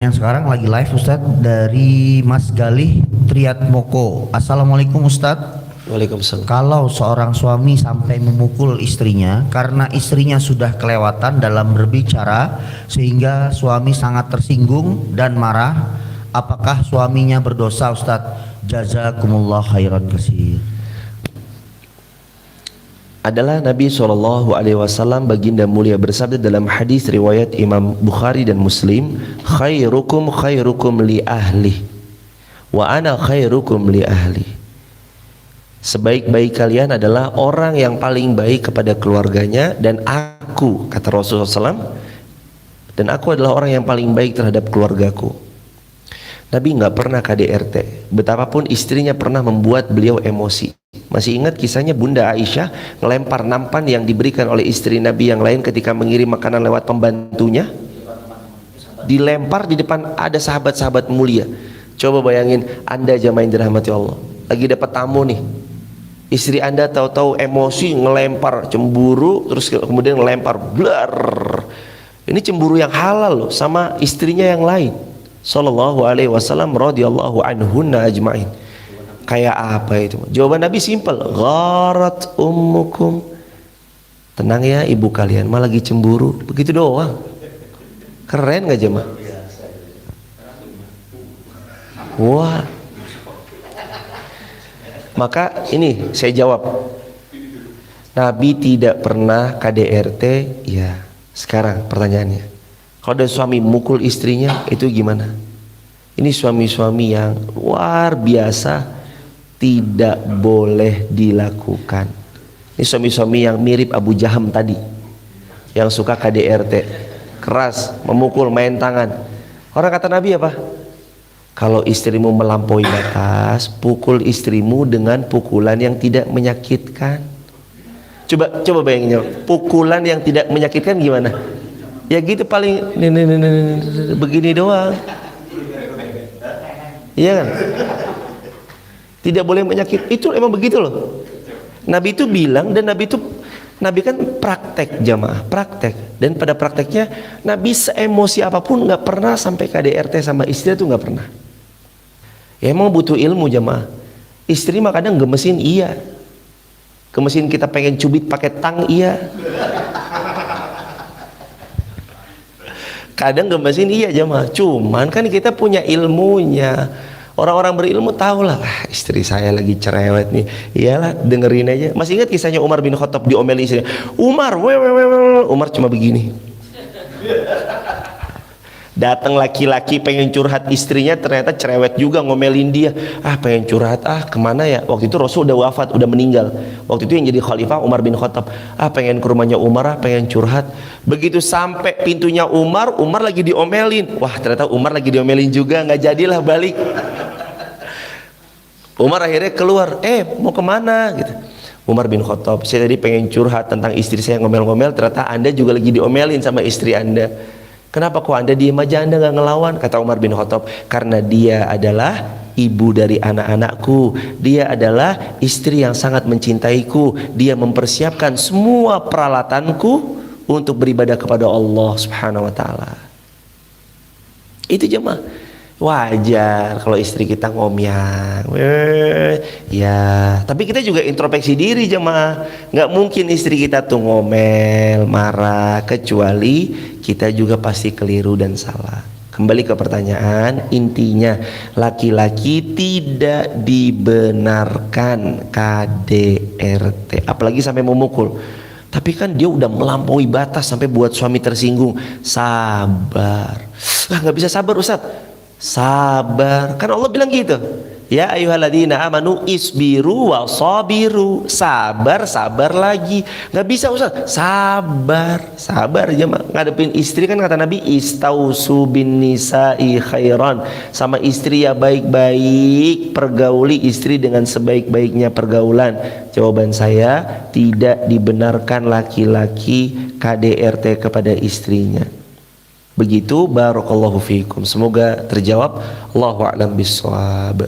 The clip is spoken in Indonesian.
Yang sekarang lagi live Ustadz dari Mas Galih Triatmoko. Assalamualaikum Ustadz. Waalaikumsalam. Kalau seorang suami sampai memukul istrinya karena istrinya sudah kelewatan dalam berbicara sehingga suami sangat tersinggung dan marah, apakah suaminya berdosa Ustadz? Jazakumullah khairan katsir. Adalah Nabi SAW baginda mulia bersabda dalam hadis riwayat Imam Bukhari dan Muslim, khairukum khairukum li ahli wa ana khairukum li ahli. Sebaik-baik kalian adalah orang yang paling baik kepada keluarganya, dan aku, kata Rasulullah SAW, dan aku adalah orang yang paling baik terhadap keluargaku. Nabi nggak pernah KDRT, betapapun istrinya pernah membuat beliau emosi. Masih ingat kisahnya Bunda Aisyah ngelempar nampan yang diberikan oleh istri Nabi yang lain ketika mengirim makanan lewat pembantunya? Dilempar di depan ada sahabat-sahabat mulia. Coba bayangin, Anda jamaah yang dirahmati Allah, lagi dapat tamu nih, istri Anda tahu-tahu emosi ngelempar, cemburu, terus kemudian ngelempar blar. Ini cemburu yang halal loh, sama istrinya yang lain. Sallallahu alaihi wasallam radhiyallahu anhunna ajma'in. Kayak apa itu? Jawaban Nabi simpel, gharat ummukum. Tenang ya ibu kalian, mah lagi cemburu. Begitu doang. Keren gak jemaah? Wah. Maka ini saya jawab, Nabi tidak pernah KDRT. Ya, sekarang pertanyaannya, kalau ada suami mukul istrinya, itu gimana? Ini suami-suami yang luar biasa, tidak boleh dilakukan. Ini suami-suami yang mirip Abu Jaham tadi, yang suka KDRT, keras, memukul, main tangan. Orang kata Nabi apa? Kalau istrimu melampaui batas, pukul istrimu dengan pukulan yang tidak menyakitkan. Coba bayangin, pukulan yang tidak menyakitkan gimana? Ya gitu paling begini doang. Iya kan? Tidak boleh menyakit. Itu emang begitu loh. Nabi itu bilang, dan Nabi kan praktek jamaah, praktek. Dan pada prakteknya Nabi seemosi apapun nggak pernah sampai KDRT sama istri, itu nggak pernah. Ya emang butuh ilmu jamaah. Istri mah kadang gemesin, iya. Gemesin kita pengen cubit pakai tang, iya. Kadang gemesin, iya jamaah. Cuman kan kita punya ilmunya. Orang-orang berilmu tahulah, istri saya lagi cerewet nih. Iyalah, dengerin aja. Masih ingat kisahnya Umar bin Khattab diomelin istrinya? Umar, Umar cuma begini. Datang laki-laki pengen curhat istrinya, ternyata cerewet juga ngomelin dia. Pengen curhat, kemana ya? Waktu itu Rasul udah wafat, udah meninggal. Waktu itu yang jadi khalifah Umar bin Khattab. Pengen ke rumahnya Umar, pengen curhat. Begitu sampai pintunya Umar lagi diomelin. Wah, ternyata Umar lagi diomelin juga, nggak jadilah balik. Umar akhirnya keluar, mau kemana? Gitu. Umar bin Khattab, saya tadi pengen curhat tentang istri saya, ngomel-ngomel, ternyata Anda juga lagi diomelin sama istri Anda. Kenapa kok Anda diem aja, Anda nggak ngelawan? Kata Umar bin Khattab, karena dia adalah ibu dari anak-anakku, dia adalah istri yang sangat mencintaiku, dia mempersiapkan semua peralatanku untuk beribadah kepada Allah Subhanahu wa ta'ala. Itu jemaah. Wajar kalau istri kita ngomyang, ya. Tapi kita juga introspeksi diri jemaah. Nggak mungkin istri kita tuh ngomel, marah, kecuali kita juga pasti keliru dan salah. Kembali ke pertanyaan, intinya laki-laki tidak dibenarkan KDRT, apalagi sampai memukul. Tapi kan dia udah melampaui batas sampai buat suami tersinggung. Sabar. Nggak bisa sabar Ustaz. Sabar, kan Allah bilang gitu, ya ayyuhalladzina amanu isbiru wa sabiru. Sabar lagi. Nggak bisa Ustaz, sabar aja mah. Ngadepin istri kan kata Nabi, istausu bin nisa'i khairan. Sama istri ya baik-baik, pergauli istri dengan sebaik-baiknya pergaulan. Jawaban saya, tidak dibenarkan laki-laki KDRT kepada istrinya. Begitu, barakallahu fiikum. Semoga terjawab. Allahu a'lam bishawab.